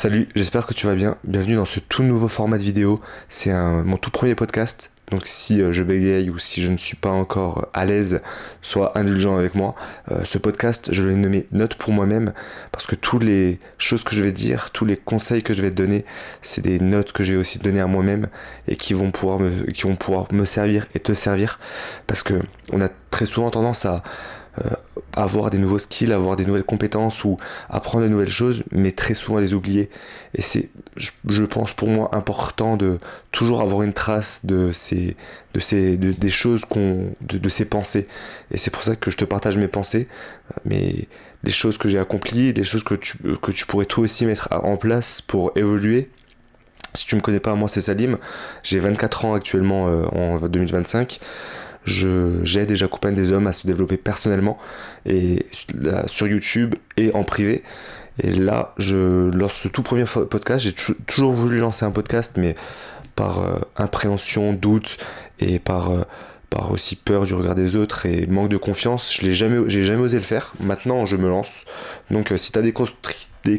Salut, j'espère que tu vas bien. Bienvenue dans ce tout nouveau format de vidéo. C'est mon tout premier podcast. Donc si je bégaye ou si je ne suis pas encore à l'aise, sois indulgent avec moi. Ce podcast, je l'ai nommé Note pour moi-même parce que toutes les choses que je vais dire, tous les conseils que je vais te donner, c'est des notes que je vais aussi donner à moi-même et qui vont pouvoir me servir et te servir. Parce que on a très souvent tendance à avoir des nouveaux skills, avoir des nouvelles compétences ou apprendre de nouvelles choses, mais très souvent les oublier. Et c'est, je pense pour moi, important de toujours avoir une trace des choses de ces pensées. Et c'est pour ça que je te partage mes pensées, mais les choses que j'ai accomplies, les choses que tu pourrais toi aussi mettre en place pour évoluer. Si tu me connais pas, moi c'est Salim, j'ai 24 ans actuellement en 2025. J'aide et j'accompagne des hommes à se développer personnellement et là, sur YouTube et en privé. Et là, je lance ce tout premier podcast. J'ai toujours voulu lancer un podcast, mais par impréhension, doute et par aussi peur du regard des autres et manque de confiance, j'ai jamais osé le faire. Maintenant, je me lance. Donc, si tu as des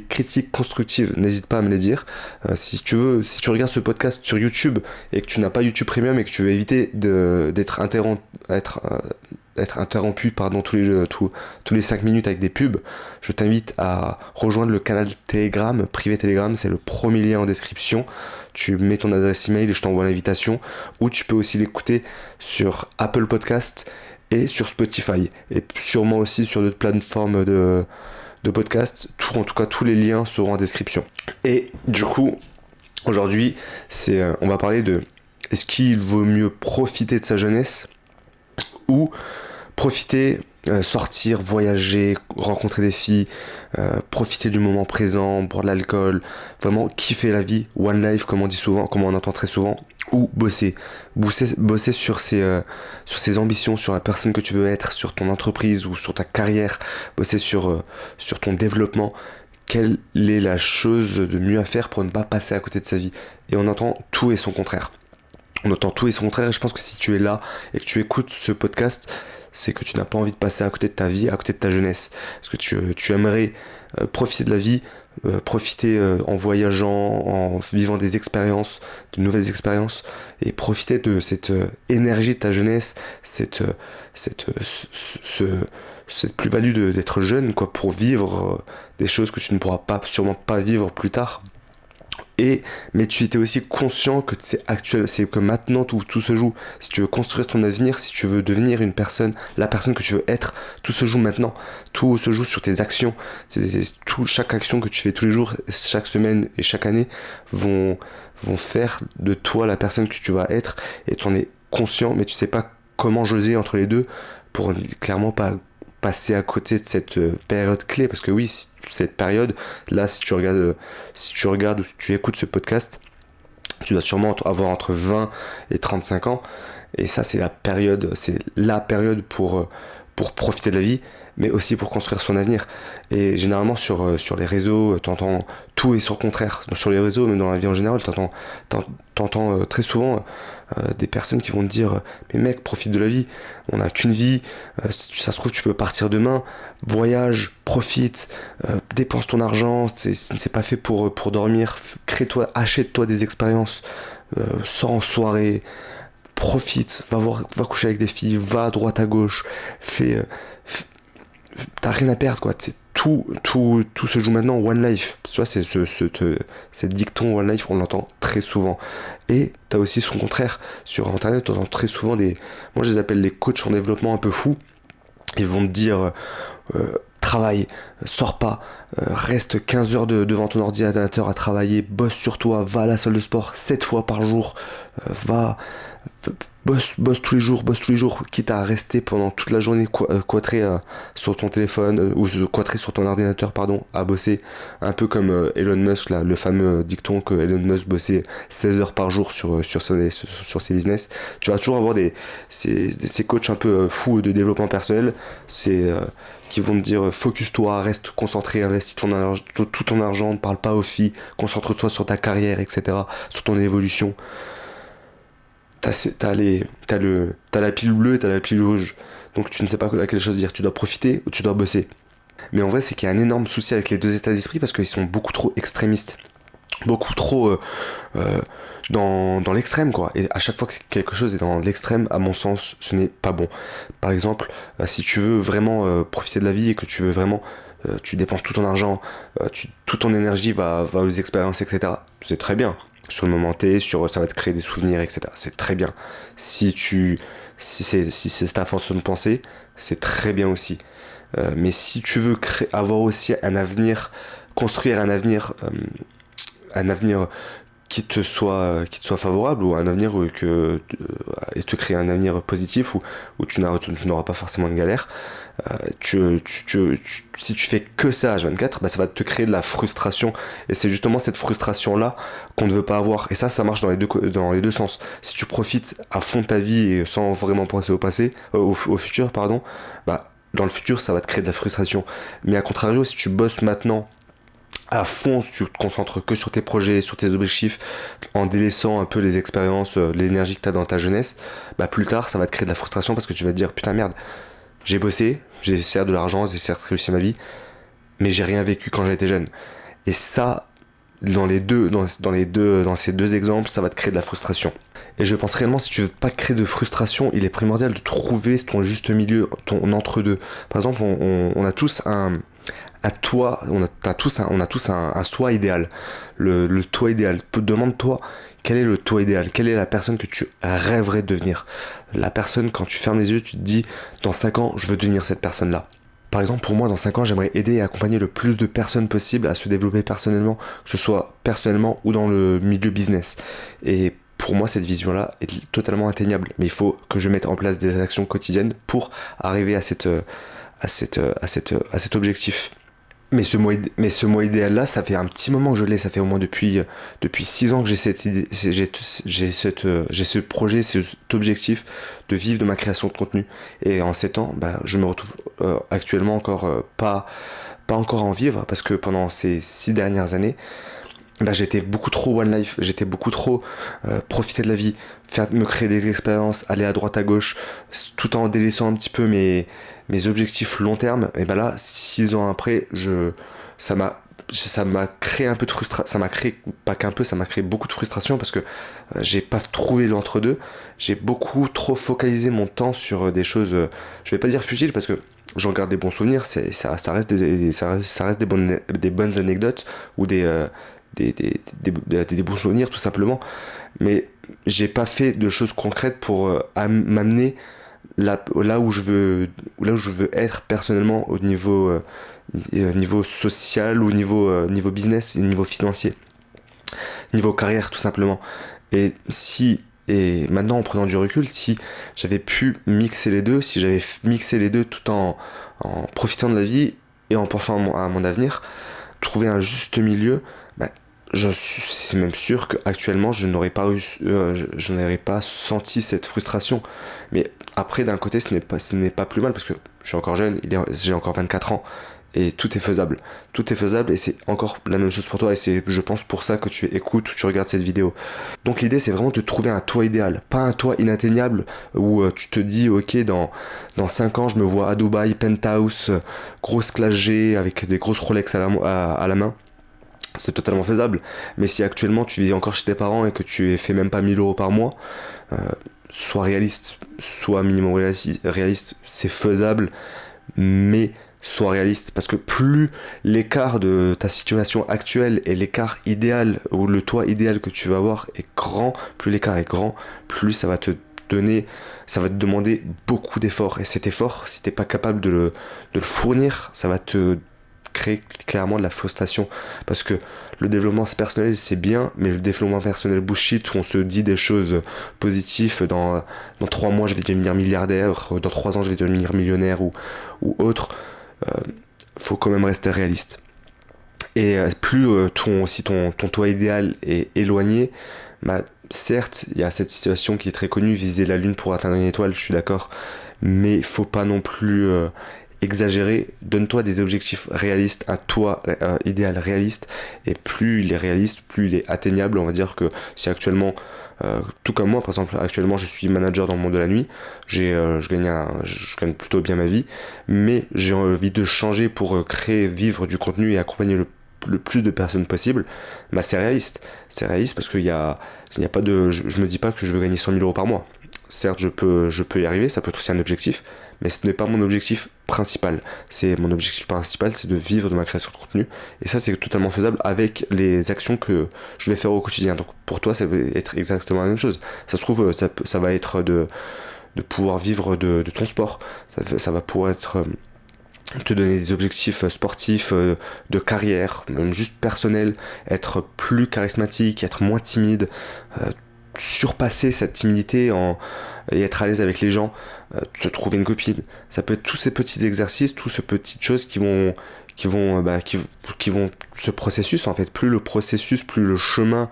critiques constructives, n'hésite pas à me les dire. Si tu regardes ce podcast sur YouTube et que tu n'as pas YouTube Premium et que tu veux éviter d'être interrompu tous les 5 minutes avec des pubs, je t'invite à rejoindre le canal Telegram, privé Telegram, c'est le premier lien en description. Tu mets ton adresse email et je t'envoie l'invitation. Ou tu peux aussi l'écouter sur Apple Podcast et sur Spotify. Et sûrement aussi sur d'autres plateformes de podcast. En tout cas, tous les liens seront en description. Et du coup, aujourd'hui, on va parler de est-ce qu'il vaut mieux profiter de sa jeunesse ou profiter, sortir, voyager, rencontrer des filles, profiter du moment présent, boire de l'alcool, vraiment kiffer la vie, one life comme on dit souvent, comme on entend très souvent, ou bosser sur ses ambitions, sur la personne que tu veux être, sur ton entreprise ou sur ta carrière, bosser sur ton développement. Quelle est la chose de mieux à faire pour ne pas passer à côté de sa vie? Et on entend tout et son contraire. On entend tout et son contraire, et je pense que si tu es là et que tu écoutes ce podcast, c'est que tu n'as pas envie de passer à côté de ta vie, à côté de ta jeunesse. Parce que tu aimerais profiter de la vie, profiter en voyageant, en vivant des expériences, de nouvelles expériences, et profiter de cette énergie de ta jeunesse, cette plus-value d'être jeune, quoi, pour vivre des choses que tu ne pourras sûrement pas vivre plus tard. Mais tu étais aussi conscient que c'est actuel, c'est que maintenant tout se joue. Si tu veux construire ton avenir, si tu veux devenir la personne que tu veux être, tout se joue maintenant. Tout se joue sur tes actions. Chaque action que tu fais tous les jours, chaque semaine et chaque année vont faire de toi la personne que tu vas être. Et tu en es conscient, mais tu sais pas comment jauger entre les deux pour clairement pas passer à côté de cette période clé, parce que oui, cette période là, si tu regardes ou si tu écoutes ce podcast, tu dois sûrement avoir entre 20 et 35 ans, et ça c'est la période pour profiter de la vie, mais aussi pour construire son avenir. Et généralement sur les réseaux, t'entends tout et sur le contraire. Donc, sur les réseaux, même dans la vie en général, t'entends très souvent des personnes qui vont te dire mais mec, profite de la vie, on n'a qu'une vie, si ça se trouve tu peux partir demain, voyage, profite, dépense ton argent, c'est pas fait pour dormir, achète-toi des expériences, sors en soirée, profite, va coucher avec des filles, va à droite à gauche, t'as rien à perdre, quoi. Tout se joue maintenant, one life. Tu vois, c'est dicton one life, on l'entend très souvent. Et t'as aussi son contraire. Sur internet, t'entends très souvent moi je les appelle les coachs en développement un peu fous. Ils vont te dire travaille, sors pas, reste 15 heures devant ton ordinateur à travailler, bosse sur toi, va à la salle de sport 7 fois par jour, bosse tous les jours, quitte à rester pendant toute la journée quoitré sur ton téléphone ou quoitré sur ton ordinateur, à bosser, un peu comme Elon Musk, là, le fameux dicton que Elon Musk bossait 16 heures par jour sur ses business. Tu vas toujours avoir ces coachs un peu fous de développement personnel, qui vont te dire focus-toi, reste concentré, investis tout ton argent, ne parle pas aux filles, concentre-toi sur ta carrière, etc., sur ton évolution. T'as la pilule bleue et t'as la pilule rouge. Donc tu ne sais pas laquelle chose dire. Tu dois profiter ou tu dois bosser. Mais en vrai, c'est qu'il y a un énorme souci avec les deux états d'esprit parce qu'ils sont beaucoup trop extrémistes. beaucoup trop dans l'extrême, quoi. Et à chaque fois que quelque chose est dans l'extrême, à mon sens, ce n'est pas bon. Par exemple, si tu veux vraiment profiter de la vie et que tu veux vraiment tu dépenses tout ton argent, toute ton énergie va aux expériences, etc. C'est très bien. Sur le moment T, ça va te créer des souvenirs, etc. C'est très bien. Si c'est ta façon de penser, c'est très bien aussi. Mais si tu veux avoir aussi un avenir, construire un avenir qui te soit favorable, ou un avenir et te créer un avenir positif où tu n'auras pas forcément de galère. Si tu fais que ça H24, bah, ça va te créer de la frustration, et c'est justement cette frustration là qu'on ne veut pas avoir, et ça marche dans les deux sens. Si tu profites à fond de ta vie et sans vraiment penser au passé, au futur, pardon, bah dans le futur ça va te créer de la frustration. Mais à contrario, si tu bosses maintenant à fond, tu te concentres que sur tes projets, sur tes objectifs, en délaissant un peu les expériences, l'énergie que tu as dans ta jeunesse, bah plus tard ça va te créer de la frustration, parce que tu vas te dire putain merde, j'ai bossé, j'ai certes de l'argent, j'ai certes réussi ma vie, mais j'ai rien vécu quand j'étais jeune. Et ça, dans ces deux exemples, ça va te créer de la frustration. Et je pense réellement, si tu veux pas créer de frustration, il est primordial de trouver ton juste milieu, ton entre-deux. Par exemple, on a tous on a tous un soi idéal. Le toi idéal. Demande-toi, quel est le toi idéal? Quelle est la personne que tu rêverais de devenir? La personne, quand tu fermes les yeux, tu te dis, dans 5 ans, je veux devenir cette personne-là. Par exemple, pour moi, dans 5 ans, j'aimerais aider et accompagner le plus de personnes possible à se développer personnellement, que ce soit personnellement ou dans le milieu business. Et pour moi, cette vision-là est totalement atteignable. Mais il faut que je mette en place des actions quotidiennes pour arriver à cet objectif. Mais ce moi idéal-là, ça fait un petit moment que je l'ai. Ça fait au moins depuis 6 ans que j'ai cette idée, j'ai ce projet, cet objectif de vivre de ma création de contenu. Et en 7 ans, bah, je me retrouve actuellement encore pas encore à en vivre, parce que pendant ces 6 dernières années, bah, j'étais beaucoup trop one life, j'étais beaucoup trop profiter de la vie, me créer des expériences, aller à droite à gauche, tout en délaissant un petit peu mes objectifs long terme. Et ben là, 6 ans après, ça m'a ça m'a créé un peu de frustration, ça m'a créé, pas qu'un peu, ça m'a créé beaucoup de frustration, parce que j'ai pas trouvé l'entre-deux, j'ai beaucoup trop focalisé mon temps sur des choses, je vais pas dire futiles, parce que j'en garde des bons souvenirs, ça reste ça reste des bonnes anecdotes, ou des bons souvenirs tout simplement, mais j'ai pas fait de choses concrètes pour m'amener là où je veux être personnellement, au niveau social, ou niveau business, niveau financier, niveau carrière tout simplement. Et maintenant, en prenant du recul, si j'avais pu mixer les deux, si j'avais mixé les deux tout en profitant de la vie et en pensant à mon avenir, trouver un juste milieu, bah, c'est même sûr qu'actuellement je n'aurais pas senti cette frustration. Mais après, d'un côté, ce n'est pas plus mal, parce que je suis encore jeune, j'ai encore 24 ans, et tout est faisable. Tout est faisable, et c'est encore la même chose pour toi, et c'est, je pense, pour ça que tu écoutes ou tu regardes cette vidéo. Donc l'idée, c'est vraiment de trouver un toi idéal, pas un toi inatteignable où tu te dis, ok, dans 5 ans, je me vois à Dubaï, penthouse, grosse classe G avec des grosses Rolex à la main. C'est totalement faisable. Mais si actuellement tu vis encore chez tes parents et que tu fais même pas 1 000 € par mois, euh, sois réaliste, sois minimum réaliste, c'est faisable, mais sois réaliste, parce que plus l'écart de ta situation actuelle et l'écart idéal, ou le toi idéal que tu vas avoir est grand, plus l'écart est grand, plus ça va te demander beaucoup d'efforts. Et cet effort, si t'es pas capable de le fournir, ça va te créer clairement de la frustration, parce que le développement personnel c'est bien, mais le développement personnel bullshit, où on se dit des choses positives, dans 3 mois je vais devenir milliardaire, dans 3 ans je vais devenir millionnaire, ou autre, euh, faut quand même rester réaliste. Et plus si ton toi idéal est éloigné, bah, certes il y a cette situation qui est très connue, viser la lune pour atteindre une étoile, je suis d'accord, mais faut pas non plus exagérer. Donne-toi des objectifs réalistes, un toi idéal réaliste, et plus il est réaliste, plus il est atteignable. On va dire que si actuellement, tout comme moi par exemple, actuellement je suis manager dans le monde de la nuit, je gagne plutôt bien ma vie, mais j'ai envie de changer pour vivre du contenu et accompagner le le plus de personnes possible, bah c'est réaliste. C'est réaliste parce qu'il y a pas de... Je me dis pas que je veux gagner 100 000 euros par mois. Certes, je peux y arriver, ça peut être aussi un objectif, mais ce n'est pas mon objectif principal. Mon objectif principal, c'est de vivre de ma création de contenu. Et ça, c'est totalement faisable avec les actions que je vais faire au quotidien. Donc pour toi, ça va être exactement la même chose. Ça se trouve, ça va être de pouvoir vivre de ton sport. Ça va pouvoir être... te donner des objectifs sportifs, de carrière, même juste personnel, être plus charismatique, être moins timide, surpasser cette timidité et être à l'aise avec les gens, se trouver une copine. Ça peut être tous ces petits exercices, toutes ces petites choses qui vont ce processus en fait. Plus le processus, plus le chemin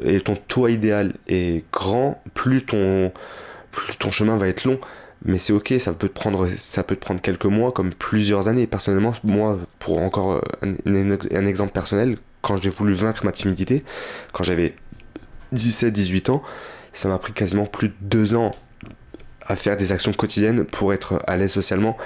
et ton toi idéal est grand, plus ton chemin va être long. Mais c'est ok, ça peut te prendre quelques mois comme plusieurs années. Personnellement, moi, pour encore un exemple personnel, quand j'ai voulu vaincre ma timidité, quand j'avais 17-18 ans, ça m'a pris quasiment plus de 2 ans à faire des actions quotidiennes pour être à l'aise socialement.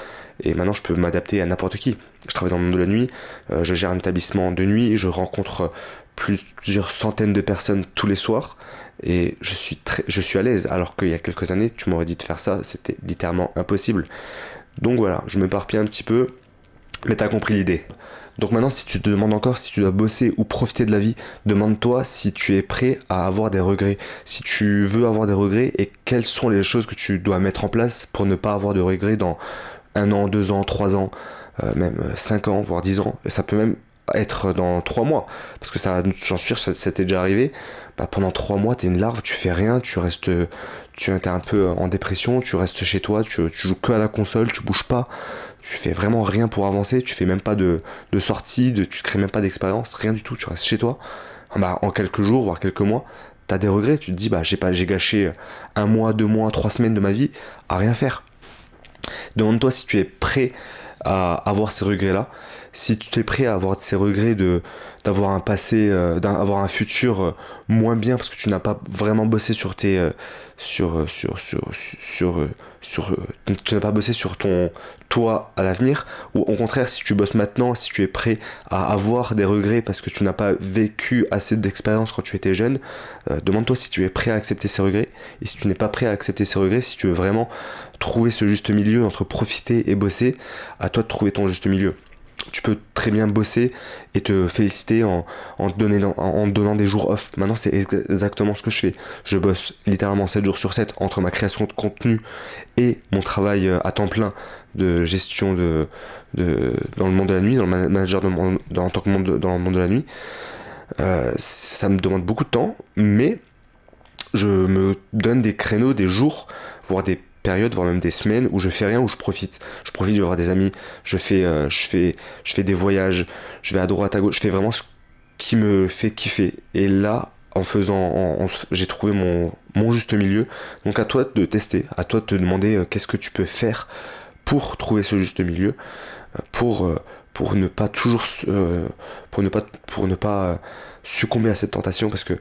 Et maintenant, je peux m'adapter à n'importe qui. Je travaille dans le monde de la nuit, je gère un établissement de nuit, je rencontre plusieurs centaines de personnes tous les soirs. Et je suis à l'aise, alors qu'il y a quelques années, tu m'aurais dit de faire ça, c'était littéralement impossible. Donc voilà, je m'éparpille un petit peu, mais t'as compris l'idée. Donc maintenant, si tu te demandes encore si tu dois bosser ou profiter de la vie, demande-toi si tu es prêt à avoir des regrets. Si tu veux avoir des regrets, et quelles sont les choses que tu dois mettre en place pour ne pas avoir de regrets dans 1 an, 2 ans, 3 ans, même 5 ans, voire 10 ans. Et ça peut même être dans 3 mois, parce que ça, j'en suis sûr, ça t'est déjà arrivé. Bah, pendant 3 mois, t'es une larve, tu fais rien, tu es un peu en dépression, tu restes chez toi, tu joues que à la console, tu bouges pas, tu fais vraiment rien pour avancer, tu fais même pas de sortie, tu crées même pas d'expérience, rien du tout, tu restes chez toi. Bah, en quelques jours, voire quelques mois, t'as des regrets, tu te dis, bah, j'ai gâché 1 mois, 2 mois, 3 semaines de ma vie à rien faire. Demande-toi si tu es prêt à avoir ces regrets-là, si tu es prêt à avoir ces regrets d'avoir un passé, d'avoir un futur moins bien parce que tu n'as pas vraiment bossé sur tes tu n'as pas bossé sur ton toi à l'avenir, ou au contraire si tu bosses maintenant, si tu es prêt à avoir des regrets parce que tu n'as pas vécu assez d'expérience quand tu étais jeune, demande-toi si tu es prêt à accepter ces regrets. Et si tu n'es pas prêt à accepter ces regrets, si tu veux vraiment trouver ce juste milieu entre profiter et bosser, à toi de trouver ton juste milieu. Tu peux très bien bosser et te féliciter en te donnant des jours off. Maintenant, c'est exactement ce que je fais. Je bosse littéralement 7 jours sur 7 entre ma création de contenu et mon travail à temps plein de gestion dans le monde de la nuit, dans le manager en tant que dans le monde de la nuit. Ça me demande beaucoup de temps, mais je me donne des créneaux, des jours, voire des périodes, voire même des semaines où je fais rien, où je profite. Je profite de voir des amis, je fais des voyages, je vais à droite, à gauche, je fais vraiment ce qui me fait kiffer. Et là, j'ai trouvé mon juste milieu. Donc à toi de tester, à toi de te demander qu'est-ce que tu peux faire pour trouver ce juste milieu, pour ne pas toujours pour ne pas succomber à cette tentation, parce que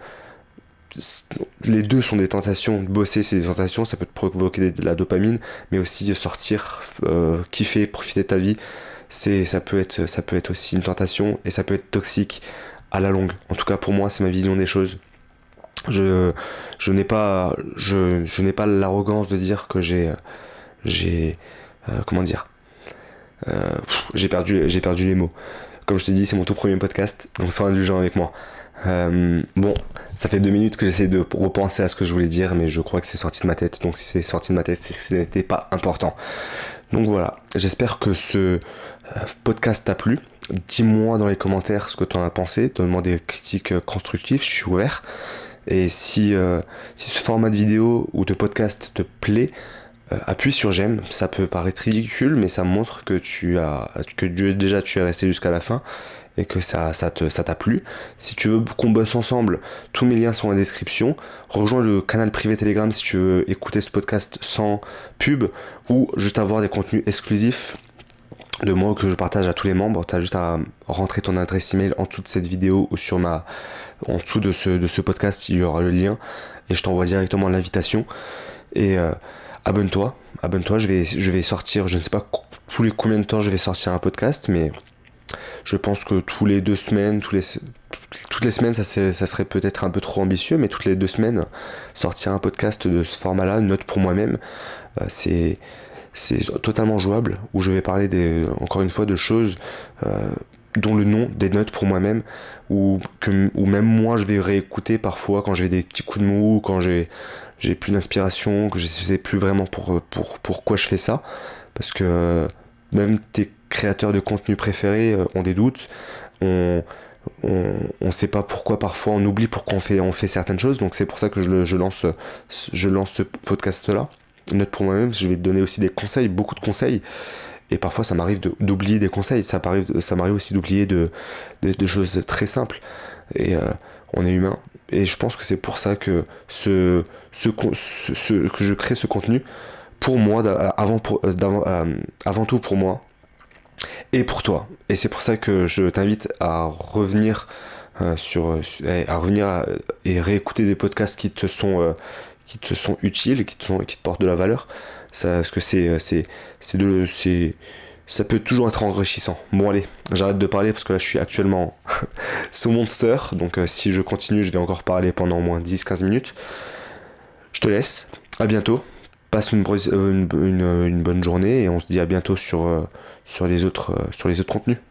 les deux sont des tentations. Bosser, c'est des tentations, ça peut te provoquer de la dopamine, mais aussi sortir, kiffer, profiter de ta vie, ça peut être aussi une tentation, et ça peut être toxique à la longue. En tout cas pour moi, c'est ma vision des choses. Je n'ai pas l'arrogance de dire que comment dire, j'ai perdu les mots. Comme je t'ai dit, c'est mon tout premier podcast, donc sois indulgent avec moi. Bon, ça fait 2 minutes que j'essaie de repenser à ce que je voulais dire, mais je crois que c'est sorti de ma tête. Donc si c'est sorti de ma tête, ce n'était pas important. Donc voilà, j'espère que ce podcast t'a plu. Dis-moi dans les commentaires ce que tu en as pensé. Donne-moi des critiques constructives, je suis ouvert. Et si ce format de vidéo ou de podcast te plaît, appuie sur j'aime. Ça peut paraître ridicule, mais ça montre que tu es resté jusqu'à la fin et que ça t'a plu. Si tu veux qu'on bosse ensemble, tous mes liens sont dans la description. Rejoins le canal privé Telegram si tu veux écouter ce podcast sans pub ou juste avoir des contenus exclusifs de moi que je partage à tous les membres. Tu as juste à rentrer ton adresse email en dessous de cette vidéo ou en dessous de ce podcast, il y aura le lien et je t'envoie directement l'invitation. Et abonne-toi, je vais sortir, je ne sais pas tous les combien de temps je vais sortir un podcast, mais Je pense que tous les 2 semaines, toutes les semaines, ça serait peut-être un peu trop ambitieux, mais toutes les 2 semaines, sortir un podcast de ce format-là, une note pour moi-même, c'est totalement jouable, où je vais parler encore une fois de choses dont le nom, des notes pour moi-même, ou même moi je vais réécouter parfois quand j'ai des petits coups de mou, quand j'ai plus d'inspiration, que je sais plus vraiment pourquoi je fais ça, parce que même tes créateurs de contenu préférés ont des doutes, on, on sait pas pourquoi parfois on oublie pourquoi on fait certaines choses, donc c'est pour ça que je lance ce podcast là. Note pour moi-même, je vais te donner aussi des conseils, beaucoup de conseils, et parfois ça m'arrive d'oublier des conseils, ça m'arrive aussi d'oublier de choses très simples, et on est humain, et je pense que c'est pour ça que que je crée ce contenu pour moi, avant tout pour moi et pour toi. Et c'est pour ça que je t'invite à revenir et réécouter des podcasts qui te sont utiles, qui te portent de la valeur. Parce que ça peut toujours être enrichissant. Bon allez, j'arrête de parler parce que là je suis actuellement sous Monster, donc si je continue je vais encore parler pendant au moins 10-15 minutes. Je te laisse, à bientôt, passe une bonne journée et on se dit à bientôt sur les autres contenus.